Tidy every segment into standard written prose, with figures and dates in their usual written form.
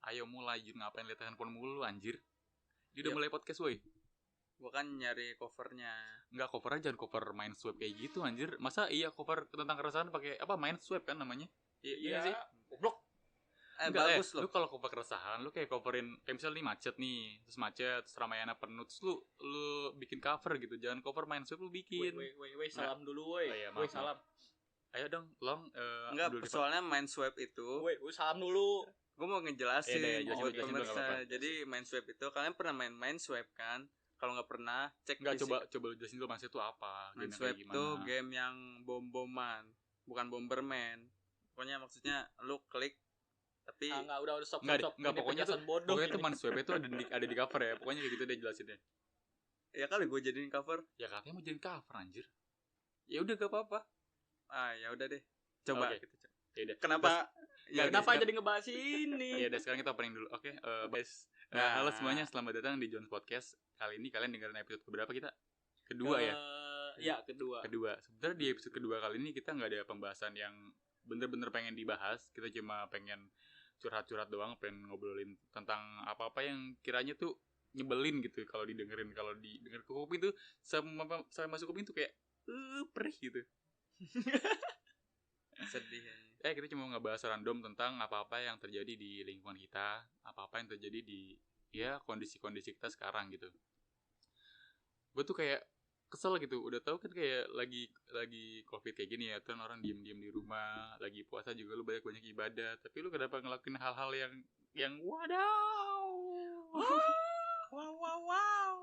Ayo mulai Jun, ngapain lihat handphone mulu anjir. Dia udah mulai podcast woi. Gua kan nyari covernya. Enggak, covernya jangan cover Mindsweep kayak gitu anjir. Masa iya cover tentang keresahan pakai apa Mindsweep kan namanya? Iya sih. Goblok. Enggak, Bagus loh. lu kalau cover keresahan lu kayak coverin kayak misalnya nih macet, terus Ramayana penuh, terus lu bikin cover gitu. Jangan cover Mindsweep lu bikin. Woi, salam dulu woi. Oh, iya, Woi, maaf. salam. Ayo dong, Long. Enggak, soalnya Mindsweep itu. Woi, salam dulu. Gue mau ngejelasin jelasin buat dulu, pemirsa. Jadi Mindsweep itu kalian pernah main Mindsweep kan? Kalau nggak pernah, cek. Enggak, coba lu jelasin dulu Mindsweep itu apa? Mindsweep itu game yang bom-boman, bukan Bomberman. Pokoknya maksudnya lu klik tapi enggak, udah stop. Enggak, pokoknya tuh Mindsweep itu ada di cover ya. Pokoknya kayak gitu deh jelasinnya. ya kali gue jadiin cover. Ya katanya mau jadiin cover anjir. Ya udah gak apa-apa. Ya udah deh. Coba kita coba. Ya udah. Kenapa? Kenapa jadi ngebahas ini? Ya udah, sekarang kita opening dulu. Oke, guys. Halo semuanya, selamat datang di Jones Podcast. Kali ini kalian dengerin episode keberapa kita? Kedua ya? Ya, kedua. Sebenarnya di episode kedua kali ini kita nggak ada pembahasan yang bener-bener pengen dibahas. Kita cuma pengen curhat-curhat doang, pengen ngobrolin tentang apa-apa yang kiranya tuh nyebelin gitu kalau didengar ke kuping tuh sama masuk kuping tuh kayak perih gitu. Sedih. Kita cuma ngebahas random tentang apa-apa yang terjadi di lingkungan kita, apa-apa yang terjadi di kondisi-kondisi kita sekarang gitu. Gue tuh kayak kesel gitu, udah tahu kan kayak lagi Covid kayak gini ya, kan orang diem-diem di rumah, lagi puasa juga lu banyak ibadah, tapi lu kenapa ngelakuin hal-hal yang wadaw. Wow.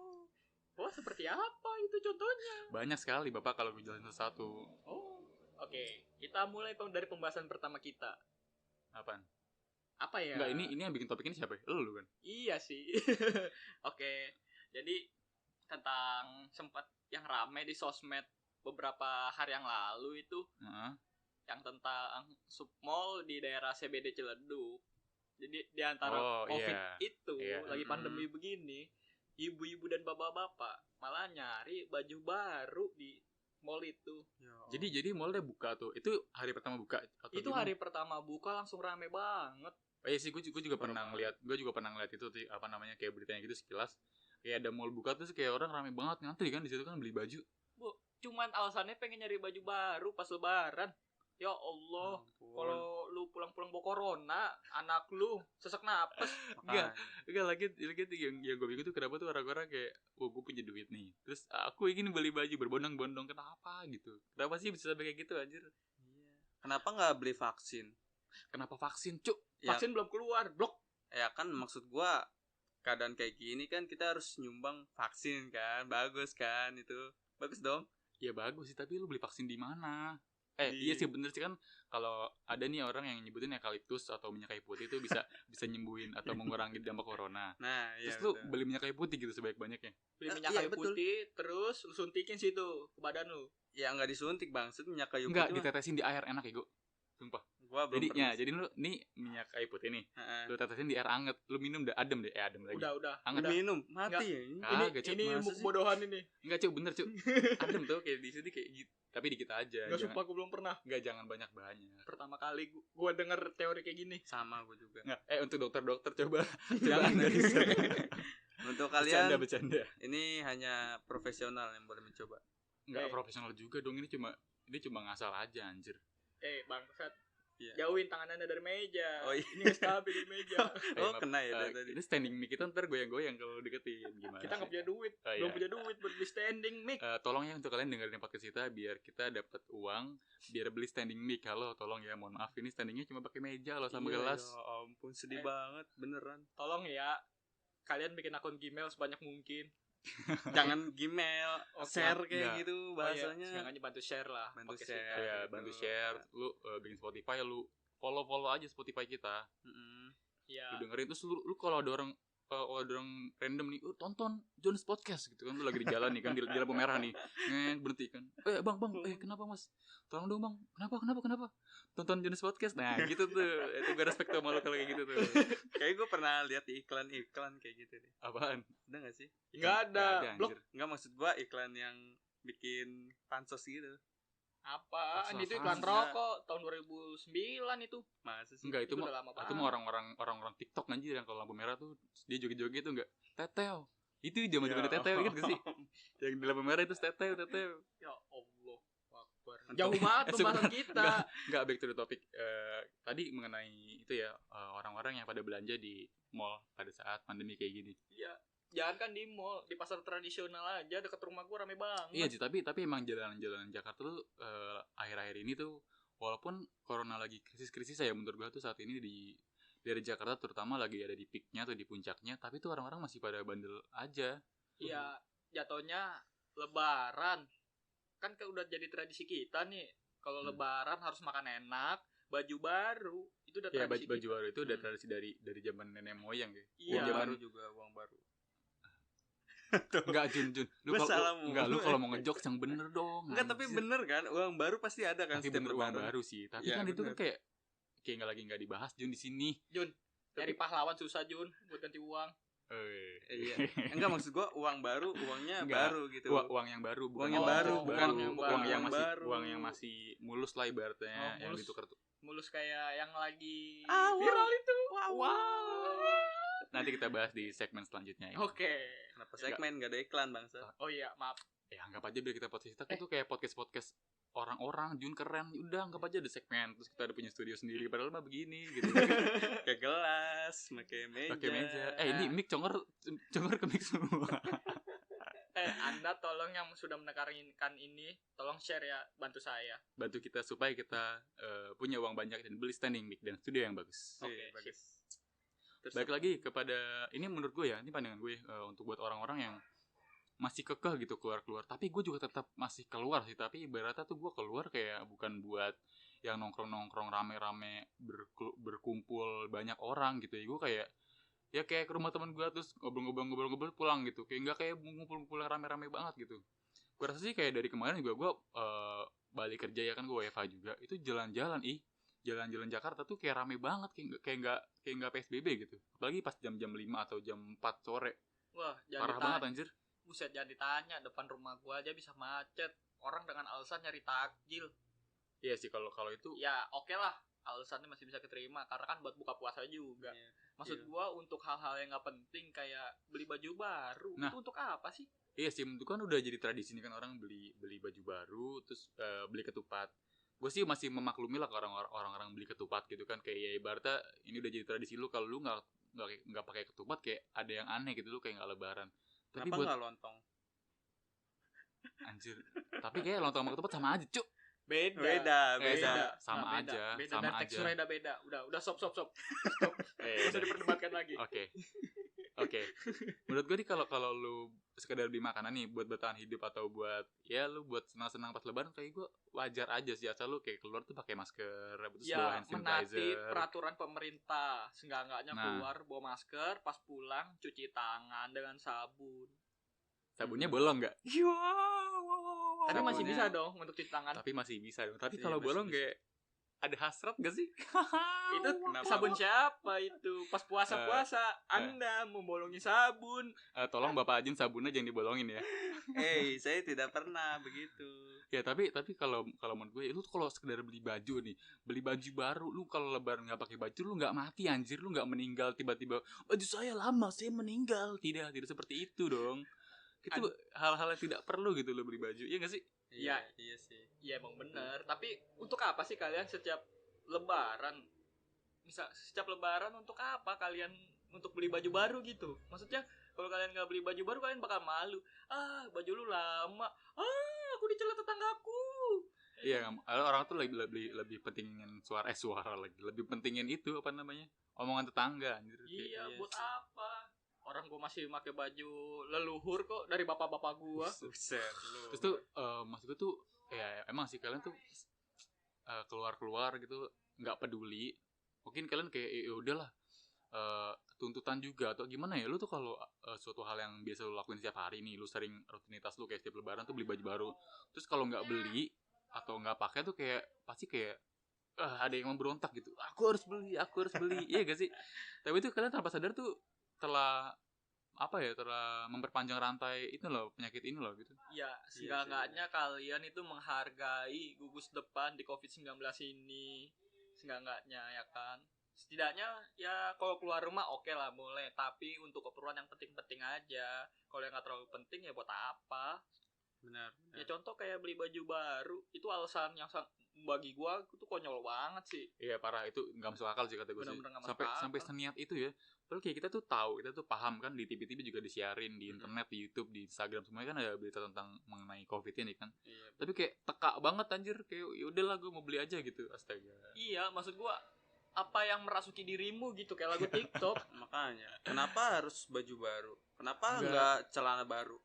Oh, seperti apa itu contohnya? Banyak sekali Bapak kalau gue jelasin satu. Oke, kita mulai dari pembahasan pertama kita. Apaan? Apa ya? Enggak, ini yang bikin topik ini siapa? Lu kan? Iya sih. Oke, jadi tentang sempat yang rame di sosmed beberapa hari yang lalu itu, yang tentang submall di daerah CBD Ciledug. Jadi di antara COVID itu lagi pandemi begini, ibu-ibu dan bapak-bapak malah nyari baju baru di mall itu. Jadi mallnya buka tuh. Itu hari pertama buka atau itu gimana? Hari pertama buka langsung rame banget. Oh iya sih, gue juga pernah ngeliat. Gue juga pernah ngeliat itu apa namanya, kayak beritanya gitu sekilas. Kayak ada mall buka terus kayak orang rame banget ngantri kan di situ kan beli baju. Bu, cuman alasannya pengen nyari baju baru pas lebaran. Ya Allah, kalau lu pulang-pulang bawa corona, anak lu sesak napas. Enggak lagi yang gue bingung tuh kenapa tuh orang-orang kayak, gue punya duit nih, terus aku ingin beli baju berbondong-bondong, kenapa gitu? Kenapa sih bisa sampai kayak gitu anjir? Iya. Kenapa nggak beli vaksin? Kenapa vaksin, cuk? Vaksin belum keluar, blok. Ya kan maksud gua keadaan kayak gini kan kita harus nyumbang vaksin kan, bagus kan itu, bagus dong. Ya bagus sih, tapi lu beli vaksin di mana? Iya sih bener sih kan, kalau ada nih orang yang nyebutin eukaliptus atau minyak kayu putih itu bisa nyembuhin atau mengurangi dampak corona. Nah, terus lu beli minyak kayu putih gitu sebanyak-banyaknya. Beli minyak kayu putih, terus lu suntikin situ ke badan lu. Ya nggak disuntik maksud minyak kayu putih. Enggak, ditetesin di air, enak ya gue. Sumpah. Gua belum jadi lu nih minyak kayu putih nih, lu tetesin di air anget, lu minum adem lagi. Udah. Anget minum, mati ya. Ini ilmu kebodohan ini. Enggak, Cuk, bener, Cuk. Adem tuh kayak di sini kayak gitu. Tapi dikit aja. Enggak, sumpah gue belum pernah. Enggak, jangan banyak. Pertama kali gue denger teori kayak gini. Sama gue juga. Enggak, untuk dokter coba jangan bisa. Untuk kalian bercanda. Ini hanya profesional yang boleh mencoba. Enggak profesional juga dong, ini cuma ngasal aja anjir. Bangsat. Jauhin tangan Anda dari meja. Oh iya. Ini gak stabil di meja. Kena ya tadi. Ini standing mic kita ntar goyang-goyang kalau deketin. Gimana? Kita gak punya duit. Belum punya duit buat beli standing mic. Tolong ya untuk kalian dengerin podcast kita biar kita dapat uang biar beli standing mic. Halo, tolong ya, mohon maaf ini standingnya cuma pakai meja loh sama gelas. Ya ampun, sedih banget beneran. Tolong ya, kalian bikin akun Gmail sebanyak mungkin. Jangan Gmail, share kayak gitu bahasanya. Sengaja bantu share lah. Bantu share. Ya, bantu share. Lu bikin Spotify, lu follow aja Spotify kita. Iya. Lu dengerin terus lu kalau ada orang random nih, tonton Jones Podcast gitu kan, lu lagi di jalan nih kan, di lampu merah nih, berhenti kan, bang, kenapa mas, tolong dong bang, kenapa, tonton Jones Podcast, nah gitu tuh, itu gue respect sama lu kalau kayak gitu tuh. Kayak gue pernah lihat iklan kayak gitu deh. Apaan? Udah nggak sih? Nggak ada, blok. Nggak, maksud gue iklan yang bikin pansos gitu. Apaan? Masa Itu apaan? iklan rokok tahun 2009 itu. Masa sih? Enggak, itu Itu mah udah lama itu mah orang-orang TikTok anjir yang kalau lampu merah tuh dia joget-joget tuh enggak. Teteo. Itu zaman-zaman teteo inget gak sih? Yang di lampu merah itu teteo. Ya Allah Akbar. Mantap. Jauh banget pembahasan sebentar. kita. Enggak back to the topic. Tadi mengenai itu ya, orang-orang yang pada belanja di mall pada saat pandemi kayak gini. Iya. Jangan kan di mall, di pasar tradisional aja dekat rumah gua rame banget. Iya sih, tapi emang jalanan-jalanan Jakarta tuh akhir-akhir ini tuh walaupun corona lagi krisis-krisis ya menurut gua tuh saat ini di daerah Jakarta terutama lagi ada di peaknya atau di puncaknya, tapi tuh orang-orang masih pada bandel aja. Iya, jatuhnya lebaran. Kan udah jadi tradisi kita nih. Kalau lebaran harus makan enak, baju baru. Itu udah Ya tradisi baju kita. baru itu udah tradisi dari zaman nenek moyang ya. Iya. Uang Zaman- baru juga, uang baru. Enggak Jun, lu Gua kalau salah enggak lu mulu. kalau mau ngejokes yang bener dong. Enggak, tapi anjir. bener kan? Uang baru pasti ada kan Tapi setiap bener uang lebaran. baru sih. Tapi Iya, kan itu kan bener. kayak nggak dibahas Jun di sini. Jun, dari pahlawan susah Jun buat ganti uang. Iya. Enggak, maksud gua uang baru, uangnya Enggak. baru gitu. Uang yang baru, bukan Uang yang uang- baru, bukan uang uang, yang uang yang baru. masih Baru. uang yang masih mulus lah ibaratnya, Oh, yang mulus. ditukar tuh. Mulus kayak yang lagi Ah, viral itu. Wow. Nanti kita bahas di segmen selanjutnya ya. Oke. Kenapa segmen enggak ada iklan, Bangsa? Oh iya, maaf. Ya anggap aja biar kita podcast kita tuh kayak podcast orang-orang, Jun keren. Udah anggap aja ada segmen, terus kita ada punya studio sendiri padahal mah begini gitu. Pakai gelas, pakai meja. Pakai meja. Ini mic congor ke mic semua. Anda tolong yang sudah menekankan ini, tolong share ya, bantu saya. Bantu kita supaya kita punya uang banyak dan beli standing mic dan studio yang bagus. Oke, Oke, bagus. Terus Baik lagi kepada ini menurut gue ya, ini pandangan gue untuk buat orang-orang yang masih kekeh gitu keluar-keluar. Tapi gue juga tetap masih keluar sih. Tapi ibaratnya tuh gue keluar kayak bukan buat yang nongkrong-nongkrong rame-rame berkumpul banyak orang gitu ya. Gue kayak ke rumah teman gue terus ngobrol-ngobrol pulang gitu. Kayak nggak kayak ngumpul-ngumpul yang rame-rame banget gitu. Gue rasa sih kayak dari kemarin juga gue balik kerja ya kan gue WFH juga. Itu jalan-jalan jalan-jalan Jakarta tuh kayak rame banget kayak nggak PSBB gitu. Apalagi pas jam-jam 5 atau jam 4 sore. Wah, Parah banget anjir. Buset, jangan ditanya, depan rumah gua aja bisa macet. Orang dengan alasan nyari takjil. Iya sih kalau itu Ya, oke lah. Alasannya masih bisa keterima karena kan buat buka puasa juga. Iya, Maksud iya. gua untuk hal-hal yang nggak penting kayak beli baju baru, Nah. itu untuk apa sih? iya sih itu kan udah jadi tradisi nih kan orang beli baju baru terus beli ketupat. Gue sih masih memaklumi lah ke orang-orang beli ketupat gitu kan kayak ya ibaratnya ini udah jadi tradisi lu kalau lu nggak pakai ketupat kayak ada yang aneh gitu lu kayak nggak lebaran. Tapi Kenapa buat enggak lontong? anjir. Tapi kayak lontong sama ketupat sama aja, Cuk. Beda. Sama Nah, aja, beda sama dan aja. teksturnya beda. Udah stop. Stop. Eh, Bisa diperdebatkan lagi. Oke. Menurut gue nih kalau lu sekedar beli makanan nih buat bertahan hidup atau buat ya lu buat senang-senang pas lebaran kayak gue wajar aja sih asal lu kayak keluar tuh pakai masker terus bawa Ya, hand menaati sanitizer. peraturan pemerintah. Seenggak-enggaknya Nah. keluar bawa masker, pas pulang cuci tangan dengan sabun. Sabunnya bolong nggak? Tapi masih Sabunnya- bisa dong untuk cuci tangan. Tapi masih bisa dong. Tapi Iya, kalau masih bolong bisa. kayak ada hasrat gak sih? Itu Kenapa? sabun siapa itu? Pas puasa-puasa Anda membolongi sabun. Tolong Bapak Ajin sabunnya jangan dibolongin ya. Saya tidak pernah begitu. Ya tapi kalau menurut gue lu tuh kalau sekedar beli baju nih, beli baju baru, lu kalau lebaran nggak pakai baju lu nggak mati anjir, lu nggak meninggal tiba-tiba baju saya lama saya meninggal. Tidak seperti itu dong. Itu hal-hal yang tidak perlu gitu lo beli baju. Iya gak sih? Iya. Iya sih. Iya emang bener. Tapi untuk apa sih kalian setiap lebaran? Setiap lebaran untuk apa kalian untuk beli baju baru gitu? Maksudnya kalau kalian nggak beli baju baru kalian bakal malu. Baju lu lama. Aku dicela tetanggaku. Iya, orang tuh lebih pentingin suara lagi. Lebih pentingin itu apa namanya? Omongan tetangga anjir. Iya, Iya buat sih. apa? Orang gua masih pakai baju leluhur kok dari bapak-bapak gua. Buset lu. Terus tuh maksud gue tuh ya emang sih kalian tuh keluar gitu nggak peduli. Mungkin kalian kayak ya udahlah tuntutan juga atau gimana ya lu tuh kalau suatu hal yang biasa lu lakuin setiap hari nih lu sering rutinitas lu kayak setiap lebaran tuh beli baju baru terus kalau nggak beli atau nggak pakai tuh kayak pasti kayak ada yang memberontak gitu aku harus beli iya gak sih tapi itu kalian tanpa sadar tuh telah telah memperpanjang rantai itu loh, penyakit ini loh gitu. Ya, seenggaknya kalian itu menghargai gugus depan di COVID-19 ini. Seenggaknya ya kan. Setidaknya ya kalau keluar rumah oke lah boleh, tapi untuk keperluan yang penting-penting aja. Kalau yang nggak terlalu penting ya buat apa? Benar. Ya contoh kayak beli baju baru, itu alasan yang bagi gua itu konyol banget sih. Iya parah, itu nggak masuk akal sih kata gue sih. Bener-bener nggak masuk Sampai akal. seniat itu ya. Padahal kayak kita tuh tahu, kita tuh paham kan, di TV-TV juga disiarin, di internet, di YouTube, di Instagram semuanya kan ada berita tentang mengenai COVID ini kan. Iya. Tapi kayak teka banget anjir, kayak ya udahlah gue mau beli aja gitu. Astaga. Iya, maksud gua apa yang merasuki dirimu gitu kayak lagu TikTok. Makanya, kenapa harus baju baru? Kenapa Enggak. enggak celana baru?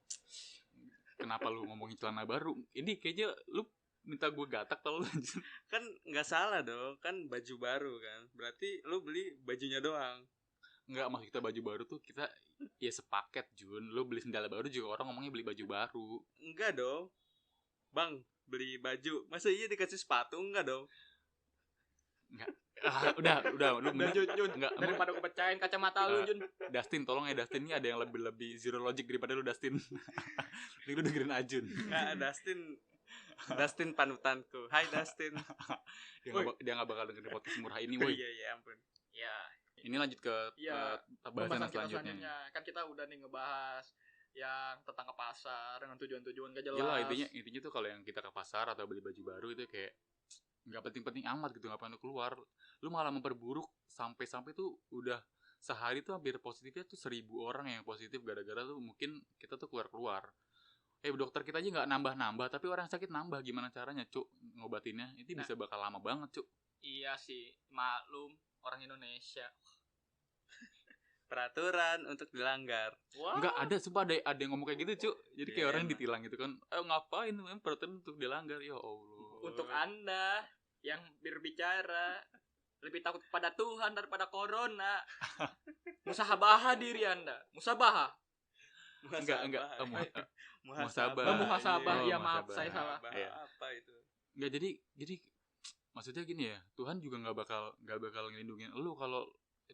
Kenapa lu ngomongin celana baru? Ini kayaknya lu minta gue gatak tau lu anjir. Kan nggak salah dong, kan baju baru kan. Berarti lu beli bajunya doang. Enggak, maksud kita baju baru tuh kita ya sepaket Jun. Lu beli sendal baru juga orang ngomongnya beli baju baru. Enggak dong. Bang, beli baju. Masa iya dikasih sepatu? Enggak dong. Enggak. Udah, lu mending Jun, enggak, daripada gue pecahin kacamata lu, Jun. Dustin, tolong ya Dustin, ini ada yang lebih zero logic daripada lu Dustin. Lu dengerin Ajun. Enggak, Dustin panutanku. Hai Dustin. Dia nggak bakal dengerin podcast murah ini, Oh woi. iya, ampun. Ya, Ini lanjut ke Iya, bahasan pembahasan kita selanjutnya. Kan kita udah nih ngebahas yang tentang ke pasar dengan tujuan-tujuan gak jelas. Gila, intinya tuh kalau yang kita ke pasar atau beli baju baru itu kayak nggak penting-penting amat gitu, ngapain lu keluar. Lu malah memperburuk sampai tuh udah sehari tuh hampir positifnya tuh 1.000 orang yang positif gara-gara tuh mungkin kita tuh keluar. Dokter kita aja nggak nambah-nambah, tapi orang sakit nambah. Gimana caranya, Cuk, ngobatinnya? Itu bisa bakal lama banget, Cuk. Iya sih, maklum orang Indonesia. Peraturan untuk dilanggar. Wah. Enggak ada, sumpah ada yang ngomong kayak gitu, Cuk. Jadi kayak Iya, orang emang. ditilang gitu kan. Ngapain peraturan untuk dilanggar? Ya Allah. Untuk Anda yang berbicara lebih takut kepada Tuhan daripada corona. Musahabah diri Anda. Musabah. Enggak. Muhasabah. Muhasabah. Iya, Ya maaf, muhasabah. saya salah. Iya. Apa itu? Enggak, jadi maksudnya gini ya, Tuhan juga nggak bakal ngelindungin lu kalau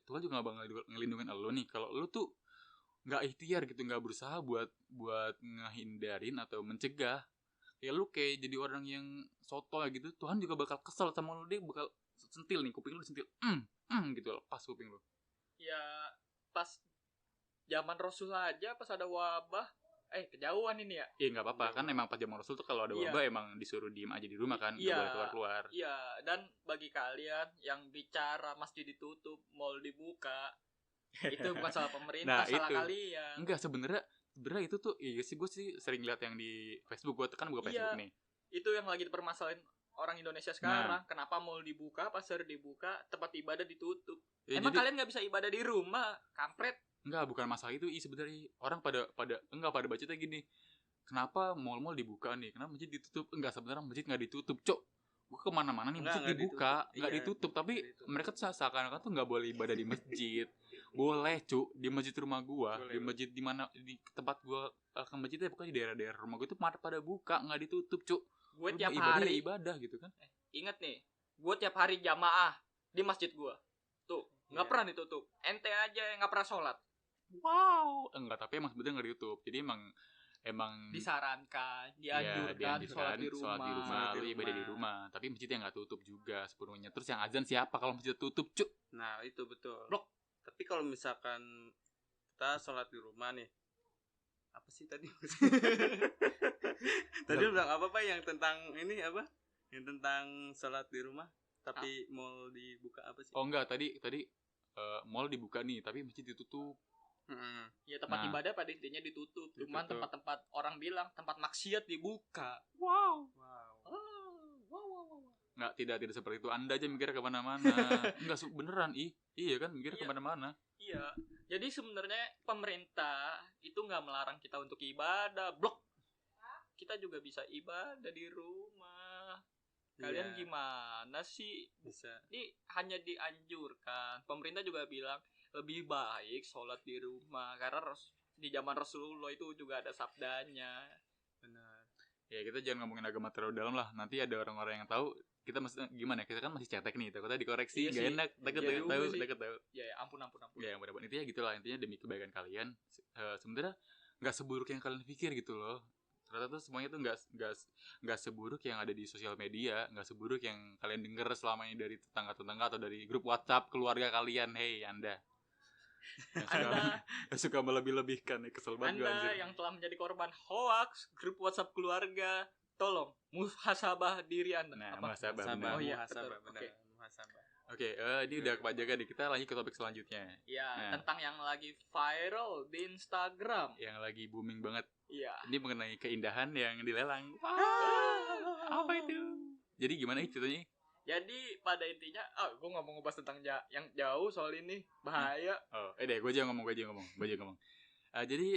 Tuhan juga nggak bakal ngelindungin lu nih kalau lu tuh nggak ikhtiar gitu, nggak berusaha buat ngehindarin atau mencegah. Ya lu kayak jadi orang yang soto gitu, Tuhan juga bakal kesel sama lu, dia bakal sentil nih kuping lu, sentil gitu lepas kuping lu. Ya pas zaman Rasul aja pas ada wabah. Kejauhan ini ya. Iya nggak apa-apa kan, emang pas zaman Rasul tuh kalau ada wabah emang disuruh diem aja di rumah kan, nggak boleh keluar. Iya, dan bagi kalian yang bicara masjid ditutup, mall dibuka, itu bukan salah pemerintah, Nah, salah itu. kalian. Enggak, sebenarnya itu tuh iya sih, gue sih sering lihat yang di Facebook. Gue kan buka Facebook nih. Itu yang lagi dipermasalahin orang Indonesia sekarang. Kenapa mall dibuka, pasar dibuka, tempat ibadah ditutup? Ya, Emang jadi, kalian nggak bisa ibadah di rumah, kampret? enggak, bukan masalah itu. Sebenarnya orang pada bacanya gini. Kenapa mall-mall dibuka nih? Kenapa masjid ditutup? Enggak, sebenarnya masjid nggak ditutup, Cok. Gue kemana-mana nih masjid dibuka, nggak ditutup. Tapi mereka tuh seakan-akan tuh nggak boleh ibadah di masjid. Boleh, Cuk, di masjid rumah gua, di masjid di mana, di tempat gua ke masjidnya, pokoknya di daerah-daerah rumah gua tuh pada buka, nggak ditutup, Cuk. Gue Lu tiap ibadah, hari ibadah gitu kan. inget nih, gue tiap hari jamaah di masjid gue. Tuh, nggak pernah ditutup. Ente aja yang nggak pernah sholat. Wow, enggak, tapi emang sebenarnya nggak ditutup. Jadi emang Disarankan, ya, dianjurkan sholat di sholat di rumah, lu ibadah di rumah. Tapi masjidnya nggak tutup juga sepenuhnya. Terus yang azan siapa kalau masjid tutup, Cuk? Nah, itu betul. Blok. Tapi kalau misalkan kita sholat di rumah nih, apa sih tadi? Tadi lu bilang apa yang tentang ini apa? Yang tentang sholat di rumah tapi mall dibuka apa sih? Oh enggak, tadi mall dibuka nih, tapi masjid ditutup. Ya tempat ibadah pada intinya ditutup. Cuman tempat-tempat orang bilang tempat maksiat dibuka. Wow. Wow. Nggak, tidak seperti itu. Anda aja mikir kemana-mana. Enggak, beneran. Iya kan, mikir kemana-mana. Iya. Jadi sebenarnya pemerintah itu nggak melarang kita untuk ibadah. Blok. Kita juga bisa ibadah di rumah. Kalian gimana sih? Bisa. Ini hanya dianjurkan. Pemerintah juga bilang lebih baik sholat di rumah karena di zaman Rasulullah itu juga ada sabdanya. Benar. Ya kita jangan ngomongin agama terlalu dalam lah. Nanti ada orang-orang yang tahu kita maksudnya gimana? Kita kan masih cetek nih, takutnya dikoreksi, Iya gak sih. enak, takut Iya juga sih. tahu. Ya, ampun. Ya, yang intinya gitulah, intinya demi kebaikan kalian. Sebenarnya nggak seburuk yang kalian pikir gitu loh. Ternyata tuh semuanya tuh nggak seburuk yang ada di sosial media, nggak seburuk yang kalian dengar selama ini dari tetangga-tetangga atau dari grup WhatsApp keluarga kalian. Hei Anda yang suka melebih-lebihkan, kesel banget gue, Anda anjir. yang telah menjadi korban hoax grup WhatsApp keluarga, tolong muhasabah diri Anda. Nah, Apa? muhasabah, Muhasabah, benar. Oh iya, muhasabah, betul. benar. Oke. Muhasabah. Oke, ini udah kepanjangan nih. Kita lanjut ke topik selanjutnya. Ya, Nah. tentang yang lagi viral di Instagram. Yang lagi booming banget. Iya. Ini mengenai keindahan yang dilelang. Ah. Apa itu? Jadi gimana ceritanya? Jadi pada intinya, gue nggak mau ngebahas tentang yang jauh soal ini, bahaya. Oh, deh, gue aja ngomong. Jadi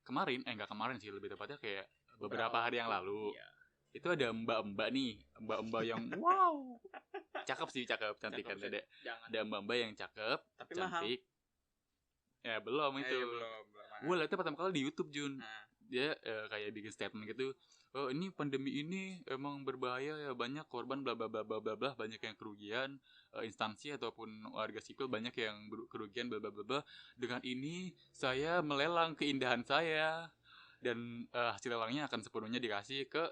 kemarin, nggak kemarin sih, lebih tepatnya kayak beberapa hari yang lalu. Iya. Itu ada mbak-mbak nih, mbak-mbak yang wow, cakep, cantik kan, Cakep sih. Jangan. ada mbak-mbak yang cakep, Tapi mahal. cantik. Ya belum itu. belum. Gue liatnya pertama kali di YouTube, Jun. Nah, Dia kayak bikin statement gitu. Oh, ini pandemi ini emang berbahaya ya, banyak korban bla bla bla bla bla bla, banyak yang kerugian, instansi ataupun warga sipil banyak yang kerugian bla bla bla bla. Dengan ini saya melelang keindahan saya dan hasil lelangnya akan sepenuhnya dikasih ke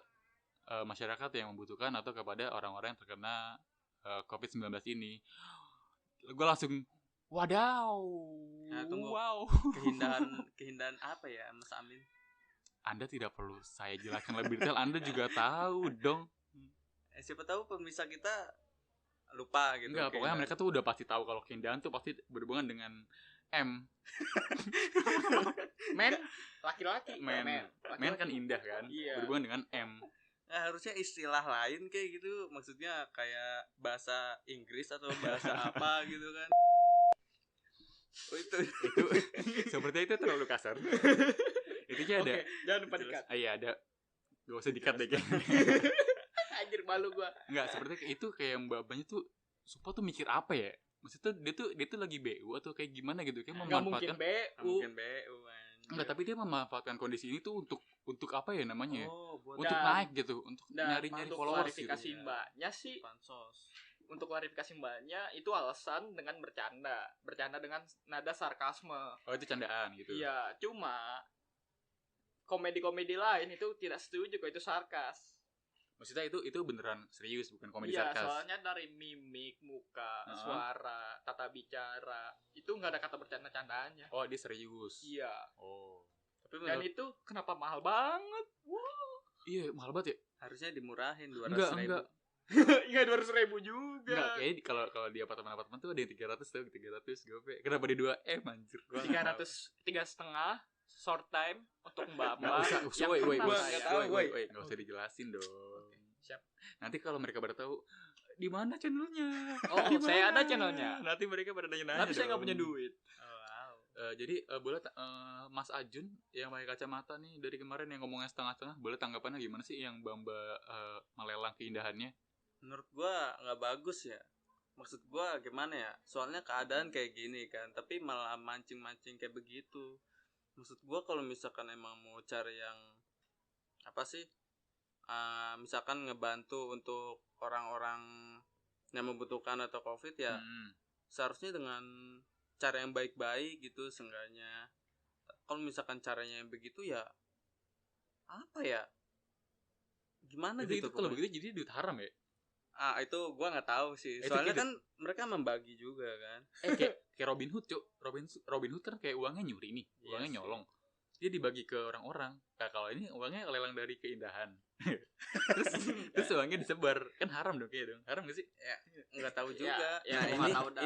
masyarakat yang membutuhkan atau kepada orang-orang yang terkena COVID-19 ini. Gue langsung wadaw. Nah, tunggu. Wow. keindahan apa ya, Mas Amin? Anda tidak perlu saya jelaskan lebih detail, Anda juga tahu dong. Siapa tahu pemirsa kita lupa gitu. Enggak, pokoknya mereka tuh udah pasti tahu kalau keindahan tuh pasti berhubungan dengan M. Men, laki-laki. Men Laki-laki. kan indah kan? Iya. Berhubungan dengan M. Nah, harusnya istilah lain kayak gitu, maksudnya kayak bahasa Inggris atau bahasa apa gitu kan. Oh, itu Sepertinya itu terlalu kasar. Intinya ada. Oke, jangan lupa dikat. Iya, ada. Gak usah dikat deh kayaknya. Anjir, malu gua. Enggak, sepertinya itu kayak mbak-mbaknya tuh sumpah tuh mikir apa ya? Maksudnya dia tuh lagi BU atau kayak gimana gitu, kayak Nggak mungkin memanfaatkan. Nggak BU. mungkin BU anjir. Enggak, tapi dia memanfaatkan kondisi ini tuh untuk apa ya namanya ya? Oh, buat Untuk Dan- naik gitu, untuk nyari-nyari untuk followers gitu. klarifikasi gitu. mbaknya sih, pansos. untuk klarifikasi mbaknya itu alasan dengan bercanda dengan nada sarkasme. Oh, itu candaan gitu. Iya, cuma komedi-komedi lain itu tidak setuju kalau itu sarkas. Maksudnya itu beneran serius, bukan komedi Iya, sarkas. soalnya dari mimik, muka, suara, tata bicara itu nggak ada kata bercanda-candaannya. Oh, dia serius. Iya. Oh. Tapi Dan menurut itu kenapa mahal banget? Iya, mahal banget ya? harusnya dimurahin 200.000. Enggak. Iya, 200.000 juga. Enggak, kayaknya kalau di apartemen tuh ada yang 300 tuh, 300 gope. Kenapa di 2M anjir? Gua 3,5 short time untuk Enggak mbak-mbak usah, yang woi, kenal gua saya. nggak tahu, woi. Enggak usah dijelasin dong. Oke, siap. Nanti kalau mereka baru tahu di mana channelnya? Oh, Di saya mana? ada channelnya. Nanti mereka pada nanya-nanya. Tapi saya nggak dong. punya duit. Oh, wow. Jadi boleh Mas Ajun yang pakai kacamata nih dari kemarin yang ngomongnya setengah-setengah, boleh tanggapannya gimana sih yang Bamba melelang keindahannya? Menurut gua nggak bagus ya. Maksud gua gimana ya? Soalnya keadaan kayak gini kan, tapi malah mancing-mancing kayak begitu. Maksud gua kalau misalkan emang mau cari yang apa sih? Misalkan ngebantu untuk orang-orang yang membutuhkan atau COVID ya, seharusnya dengan cara yang baik-baik gitu seenggaknya. Kalau misalkan caranya yang begitu ya apa ya? Gimana Itu gitu? kalau pokoknya. begitu jadi duit haram ya? Itu gua nggak tahu sih. Itu Soalnya gitu. kan mereka membagi juga kan. Kayak Robin Hood, Cuk. Robin Hood kan kayak uangnya nyuri nih, Iya uangnya sih. nyolong. Dia dibagi ke orang-orang. Nah, kalau ini uangnya lelang dari keindahan. terus uangnya disebar. Kan haram dong kayaknya dong. Haram gak sih? Nggak tahu juga. ya, Nah, gua nggak tahu dah.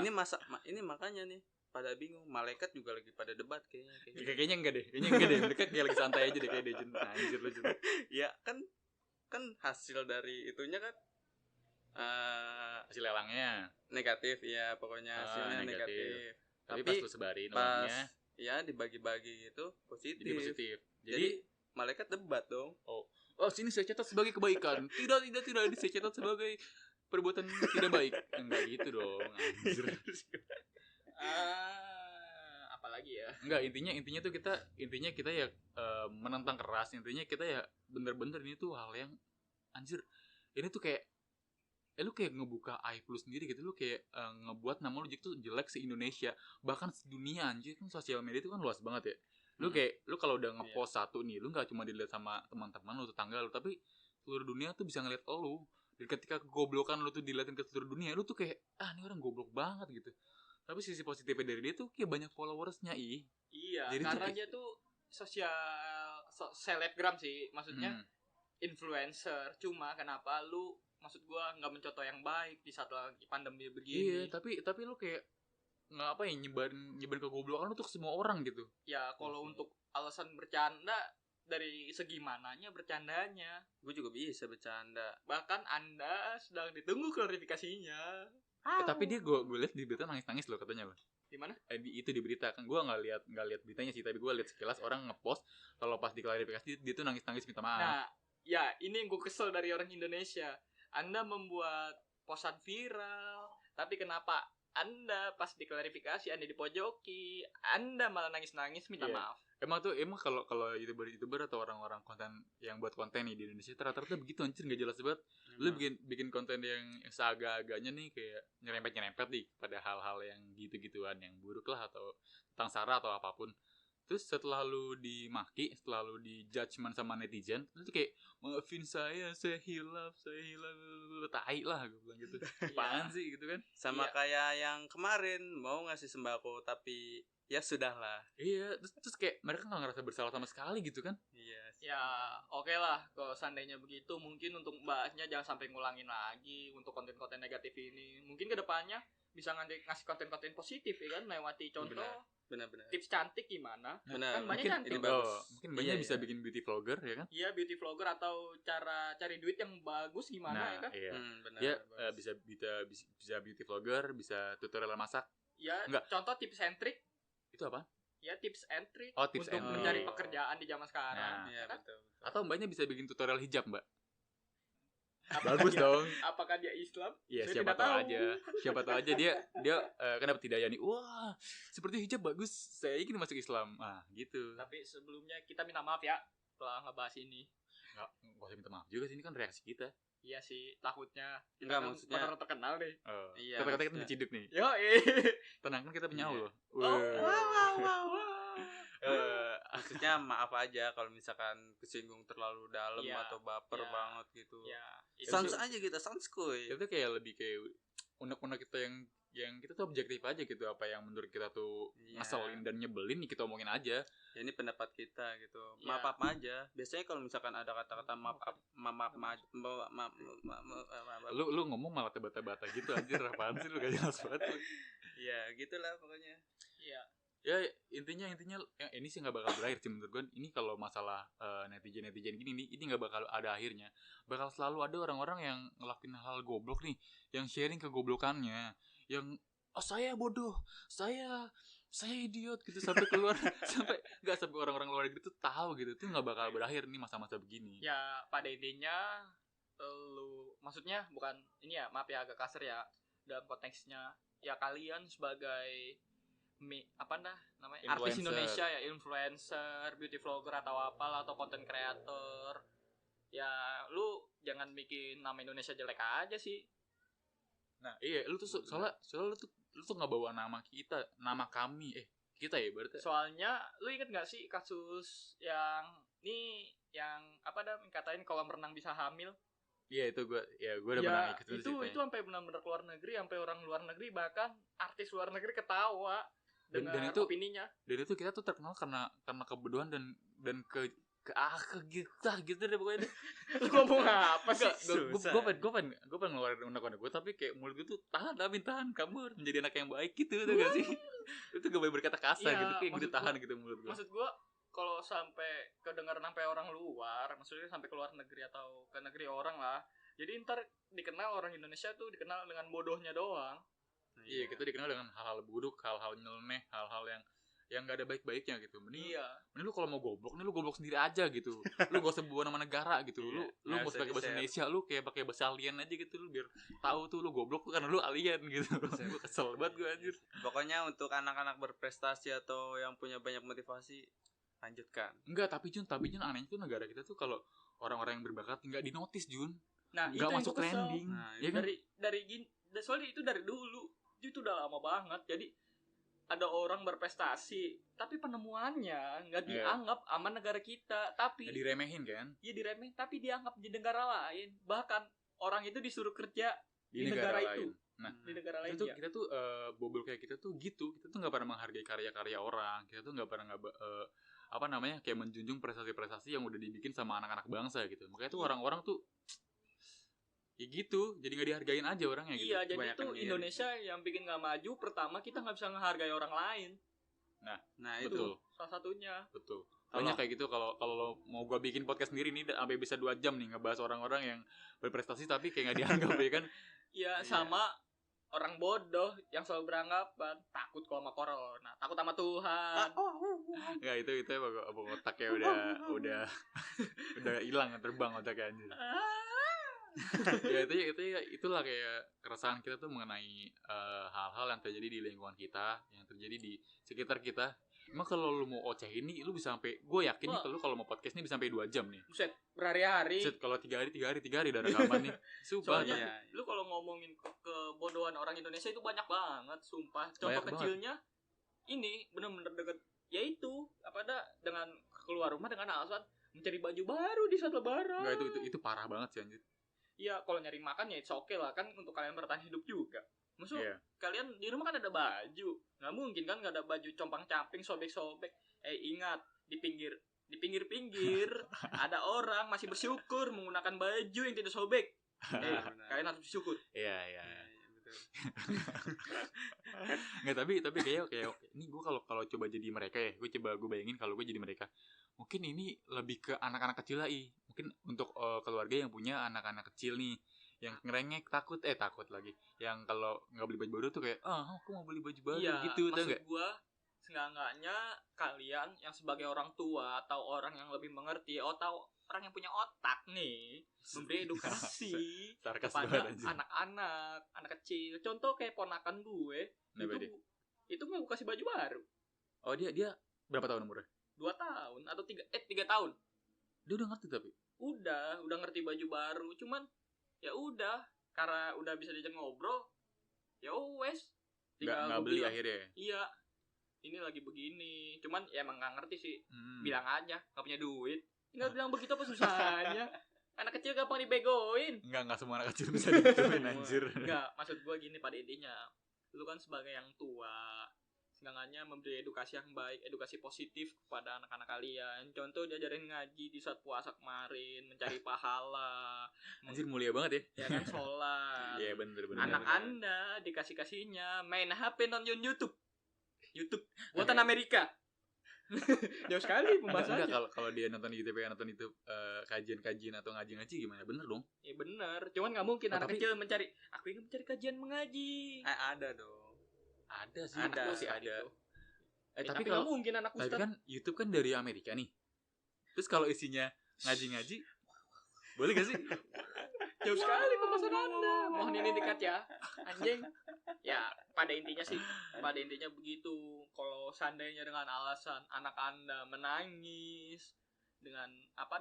ini makanya nih pada bingung. Malaikat juga lagi pada debat kayaknya. Kayaknya enggak deh. Kayaknya enggak deh. Mereka kayak lagi santai aja deh kayak Dejun. Anjir lu Jun. Ya kan hasil dari itunya kan Hasil lelangnya. negatif ya, pokoknya hasilnya negatif. negatif. Tapi Tapi pas lu sebarin Pas uangnya ya dibagi-bagi itu positif. jadi positif. Jadi malaikat debat dong. Oh, sini saya catat sebagai kebaikan. Tidak, ini saya catat sebagai perbuatan tidak baik. Enggak gitu dong. Anjir. Apalagi ya? Enggak, intinya tuh kita ya menentang keras. Intinya kita ya bener-bener ini tuh hal yang anjir. Ini tuh kayak lu kayak ngebuka aib lu sendiri gitu, lu kayak ngebuat nama lu tuh jelek se-Indonesia, bahkan sedunia anjir. Kan sosial media itu kan luas banget ya. Lu kayak lu kalau udah ngepost satu nih, lu nggak cuma dilihat sama teman-teman lu, tetangga lu, tapi seluruh dunia tuh bisa ngeliat lu. Dan ketika kegoblokan lu tuh dilihatin ke seluruh dunia, lu tuh kayak ini orang goblok banget gitu. Tapi sisi positifnya dari dia tuh kayak banyak followersnya. Iya, jadi karena tuh, dia tuh selebgram sih, maksudnya influencer. Cuma kenapa lu, maksud gua, nggak mencontoh yang baik di saat lagi pandemi begini? Iya, tapi lu kayak nggak apa ya, nyebarin kegoblokan lu tuh ke semua orang gitu. Ya kalau untuk alasan bercanda, dari segi mananya bercandanya? Gue juga bisa bercanda. Bahkan Anda sedang ditunggu klarifikasinya. Tapi dia gue lihat di berita nangis loh katanya loh. Di mana? Itu di berita kan, gue nggak lihat beritanya sih, tapi gue lihat sekilas orang ngepost kalau pas diklarifikasi dia tuh nangis minta maaf. Nah, ya ini yang gue kesel dari orang Indonesia. Anda membuat posan viral, tapi kenapa Anda pas diklarifikasi Anda dipojoki, Anda malah nangis minta maaf. Emang kalau YouTuber atau orang-orang konten yang buat konten nih di Indonesia rata-rata begitu anjir, nggak jelas banget. Lu bikin konten yang seagak-agaknya nih kayak nyerempet nih pada hal-hal yang gitu-gituan yang buruk lah, atau tentang sara atau apapun. Terus setelah lu dimaki, setelah lu di-judgment sama netizen, itu kayak maafin saya hilaf, tai lah gue bilang gitu. Apaan sih gitu kan? Sama kayak yang kemarin mau ngasih sembako tapi ya sudahlah. Iya, terus kayak mereka nggak ngerasa bersalah sama sekali gitu kan? Iya. Ya oke lah, kalau seandainya begitu mungkin untuk bahasnya jangan sampai ngulangin lagi untuk konten-konten negatif ini. Mungkin kedepannya bisa ngasih konten-konten positif ya kan, lewati contoh. Benar. Tips cantik gimana? Benar. Kan banyak mungkin cantik. mungkin banyak bisa bikin beauty vlogger ya kan? Iya, beauty vlogger atau cara cari duit yang bagus gimana ya kan? Iya. Benar. Ya bisa beauty vlogger, bisa tutorial masak. Ya, Enggak. contoh tips and trick. Itu apa? Ya, tips and trick Tips untuk and mencari trick. pekerjaan di zaman sekarang. Nah, Iya, kan? betul. Atau mbaknya bisa bikin tutorial hijab, Mbak. Apakah Bagus dia- dong. Apakah dia Islam? Iya, Saya siapa tidak tahu tahu. aja. Siapa tahu aja dia kan dapat hidayah nih. Wah, seperti hijab bagus. Saya ingin masuk Islam. Gitu. Tapi sebelumnya kita minta maaf ya setelah ngebahas ini. Enggak usah minta maaf juga sih, ini kan reaksi kita. Iya sih, takutnya kita Enggak, kan maksudnya- orang terkenal deh. Iya, Kata-kata kita maksudnya. diciduk nih. Yo, Tenang kan kita punya Iya. Allah. wow. Maksudnya maaf aja kalau misalkan kesinggung terlalu dalam Iya, atau baper iya. banget gitu. Ya, Sans aja kita, sans kuy. Itu kayak lebih kayak unek-unek kita yang kita tuh objektif aja gitu, apa yang menurut kita tuh Iya. ngeselin dan nyebelin nih kita omongin aja. Ya ini pendapat kita gitu. Iya. Maaf aja. Biasanya kalau misalkan ada kata-kata maaf Lu ngomong malah tebata-bata gitu anjir, apaan sih lu, gak jelas banget lu. ya gitulah pokoknya. Iya. Ya intinya yang ini sih nggak bakal berakhir sih menurut gue. Ini kalau masalah netizen gini nih, ini nggak bakal ada akhirnya. Bakal selalu ada orang-orang yang ngelakuin hal goblok nih, yang sharing kegoblokannya, yang saya bodoh, saya idiot gitu, sampai keluar sampai orang-orang luar negeri tuh tahu gitu. Itu nggak bakal berakhir nih masa-masa begini. Ya, pada intinya maksudnya bukan ini ya, maaf ya agak kasar ya dalam konteksnya. Ya kalian sebagai artis Influencer. Indonesia ya, influencer, beauty vlogger atau apalah, atau content creator, ya lu jangan bikin nama Indonesia jelek aja sih. Nah iya, lu tuh soalnya lu tuh nggak bawa nama kita, nama kami, kita ya berarti. Soalnya lu inget gak sih kasus yang katain kolam renang bisa hamil? Iya itu gue udah pernah ikut itu sampai benar-benar keluar negeri, sampai orang luar negeri, bahkan artis luar negeri ketawa dengan opininya. Dan itu kita tuh terkenal karena kebodohan dan ke gitu deh pokoknya. Lu ngomong apa sih? Gue pengen ngeluarin unek-unek gue, tapi kayak mulut gue tuh tahan, kamu harus menjadi anak yang baik gitu, tuh gak sih? Itu gak boleh berkata kasar Iya, gitu, kayak gue tahan gitu mulut gue. Maksud gue, kalau sampai kedengaran sampai orang luar, maksudnya sampai ke luar negeri atau ke negeri orang lah, jadi ntar dikenal orang Indonesia tuh dikenal dengan bodohnya doang. Iya, kita dikenal dengan hal-hal buruk, hal-hal nyeleneh, hal-hal yang gak ada baik-baiknya gitu. Mending lu kalau mau goblok nih, lu goblok sendiri aja gitu. Lu gak usah bawa nama negara gitu. Lu gak usah pakai bahasa Indonesia, lu kayak pakai bahasa alien aja gitu, lu biar tahu tuh lu goblok karena lu alien gitu. Gue kesel banget gue anjir. Pokoknya untuk anak-anak berprestasi atau yang punya banyak motivasi, lanjutkan. Enggak, tapi Jun anehnya tuh negara kita tuh kalau orang-orang yang berbakat nggak dinotis, Jun. Nah, itu nggak yang masuk gua kesel. trending. Nah, Ya kan? Dari gini, soalnya itu dari dulu. Itu udah lama banget. Jadi ada orang berprestasi, tapi penemuannya nggak dianggap aman negara kita, tapi Ya, diremehin kan diremehin, tapi dianggap di negara lain. Bahkan orang itu disuruh kerja di di negara negara lain. itu. Nah, Di negara lain kita tuh bobol kayak kita tuh gitu. Kita tuh nggak pernah menghargai karya-karya orang. Kita tuh nggak pernah kayak menjunjung prestasi-prestasi yang udah dibikin sama anak-anak bangsa gitu. Makanya tuh orang-orang tuh ya gitu, jadi nggak dihargain aja orangnya gitu. Iya, jadi Kebanyakan itu diri. Indonesia yang bikin nggak maju. Pertama, kita nggak bisa menghargai orang lain. Nah itu Betul. Salah satunya. Betul. Kalau- Banyak kayak gitu kalau lo mau gua bikin podcast sendiri nih sampai bisa 2 jam nih ngebahas orang-orang yang berprestasi tapi kayak nggak dianggap ya kan. Iya, Iya. sama orang bodoh yang selalu beranggapan takut kalau sama corona, takut sama Tuhan. Nggak itu abang otaknya udah hilang terbang otaknya anjir. Ya itulah kayak keresahan kita tuh mengenai hal-hal yang terjadi di lingkungan kita, yang terjadi di sekitar kita. Emang kalau lu mau oceh ini lu bisa sampai, gue yakin nih kalau mau podcast ini bisa sampai 2 jam nih. Buset, berhari-hari. Set, kalau 3 hari udah rekaman nih. Sumpah. Soalnya Iya. lu kalau ngomongin kebodohan orang Indonesia itu banyak banget, sumpah. Contoh Banyak kecilnya ini bener-bener deket, yaitu dengan keluar rumah dengan alasan mencari baju baru di saat lebaran. Enggak, itu parah banget sih anjir. Iya, kalau nyari makan ya it's okay lah, kan untuk kalian bertahan hidup juga. Maksud Iya. kalian di rumah kan ada baju, nggak mungkin kan nggak ada baju compang-camping, sobek-sobek. Ingat di pinggir-pinggir ada orang masih bersyukur menggunakan baju yang tidak sobek. Benar. Kalian harus bersyukur. Iya. Iya, betul. Enggak, tapi kayak ini gue kalau coba jadi mereka ya, gue bayangin kalau gue jadi mereka. Mungkin ini lebih ke anak-anak kecil lah, mungkin untuk keluarga yang punya anak-anak kecil nih, yang ngerengek takut lagi, yang kalau nggak beli baju baru tuh kayak aku mau beli baju baru Iya, gitu, tau maksud nggak? gua seenggaknya kalian yang sebagai orang tua atau orang yang lebih mengerti atau orang yang punya otak nih memberi edukasi Sarkas kepada banget anjir. anak kecil. Contoh kayak ponakan gue Kenapa dia? itu nggak gue kasih baju baru Oh dia berapa tahun umurnya? 2 tahun atau 3 tahun. Dia udah ngerti tapi Udah ngerti baju baru, cuman ya udah karena udah bisa diajak ngobrol, ya wes nggak gua beli bilang, akhirnya. iya ini lagi begini, cuman ya emang nggak ngerti sih. Hmm. Bilang aja nggak punya duit, tinggal bilang begitu apa susahnya. Anak kecil gampang dibegoin. Nggak semua anak kecil bisa digituin anjir. Enggak, maksud gue gini, pada intinya lu kan sebagai yang tua seenggaknya memberi edukasi yang baik, edukasi positif kepada anak-anak kalian. Contoh diajarin ngaji di saat puasa kemarin, mencari pahala. Anjir mulia banget ya. Ya kan, sholat. Iya bener. Anak Anda dikasihnya main HP nonton YouTube buatan Amerika. Jauh sekali Enggak, pembahasannya. kalau dia nonton di YouTube kajian-kajian atau ngaji-ngaji gimana? Bener dong. Ya bener, cuman nggak mungkin Oh, anak tapi- kecil aku ingin mencari kajian mengaji. Ada dong. Ada sih. Ada Pasti Ustaz ada. itu. Tapi Tapi kalau nggak mungkin anak tapi ustad. kan YouTube kan dari Amerika nih. Terus kalau isinya ngaji-ngaji, boleh gak sih? Jauh sekali pembahasan Anda. Mohon ini dekat ya, anjing. Ya, pada intinya begitu. Kalau seandainya dengan alasan anak Anda menangis dengan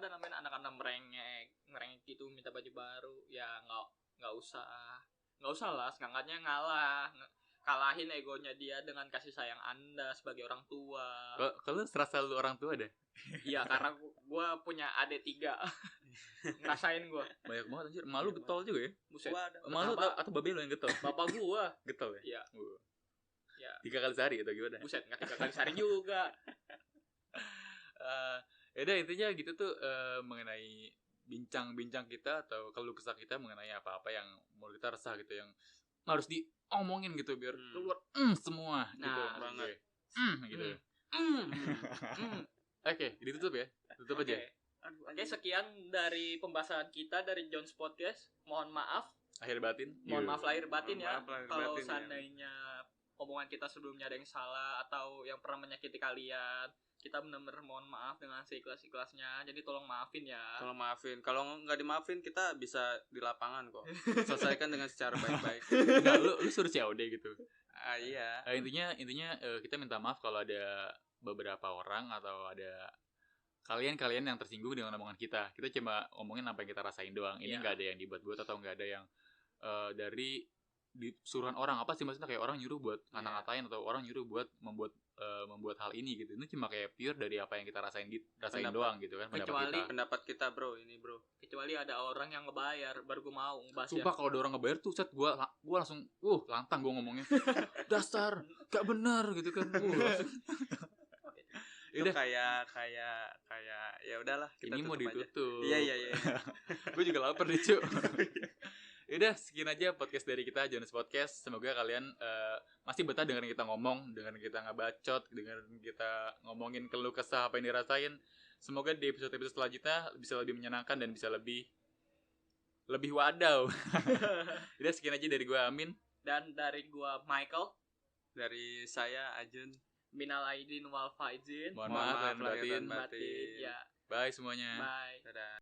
namanya anak Anda merengek gitu minta baju baru, ya nggak usah lah. Seenggaknya kalahin egonya dia dengan kasih sayang Anda sebagai orang tua. Kalau serasa lu orang tua deh. Iya, karena gua punya adik 3. Ngerasain gua. Banyak banget anjir. Malu getol juga ya. Buset. Gua ada. Malu Kenapa? atau babe lu yang getol? Bapak gua. Getol ya? Iya. Ya. 3 kali sehari atau gimana? Buset, nggak 3 kali sehari juga. Yaudah intinya gitu tuh mengenai bincang-bincang kita atau keluh kesah kita mengenai apa-apa yang menurut kita resah gitu, yang harus diomongin gitu biar keluar semua gitu. Nah, banget. Gitu. Hmm. Oke, ditutup ya. Tutup aja. Oke, sekian dari pembahasan kita dari Jones Podcast. Mohon maaf. Akhir batin. Mohon maaf lahir batin ya. Mohon maaf lahir Kalau batin ya. seandainya omongan kita sebelumnya ada yang salah atau yang pernah menyakiti kalian, kita benar-benar mohon maaf dengan seikhlas-ikhlasnya. Jadi tolong maafin ya. Tolong maafin. Kalau nggak dimaafin kita bisa di lapangan kok. Selesaikan dengan secara baik-baik. Enggak, lu suruh COD gitu. Iya. Intinya kita minta maaf kalau ada beberapa orang atau ada kalian yang tersinggung dengan omongan kita cuma ngomongin apa yang kita rasain doang. Ini Iya. nggak ada yang dibuat-buat atau nggak ada yang dari disuruhan orang, apa sih maksudnya, kayak orang nyuruh buat ngata-ngatain atau orang nyuruh buat membuat hal ini gitu. Ini cuma kayak pure dari apa yang kita rasain Pendapat. doang gitu kan, Kecuali Pendapat kita bro, ini bro. Kecuali ada orang yang ngebayar baru gue mau ngebahas ya. Sumpah kalau ada orang ngebayar tuh set gua langsung lantang gua ngomongnya. Dasar gak benar gitu kan. Langsung. Itu Udah. kayak ya udahlah, kita Ini mau tutup aja. ditutup. Iya. Gue juga lapar nih, Cuk. Udah, sekian aja podcast dari kita, Jonas Podcast. Semoga kalian masih betah dengerin kita ngomong, dengerin kita ngabacot, dengerin kita ngomongin keluh kesah apa yang dirasain. Semoga di episode-episode selanjutnya bisa lebih menyenangkan dan bisa lebih wadaw. Udah, sekian aja dari gue, Amin. Dan dari gua Michael, Dari saya Ajun. minal aidin wal faizin. Mohon maaf lahir dan lahir dan batin. batin. Ya, Bye semuanya. bye. Dadah.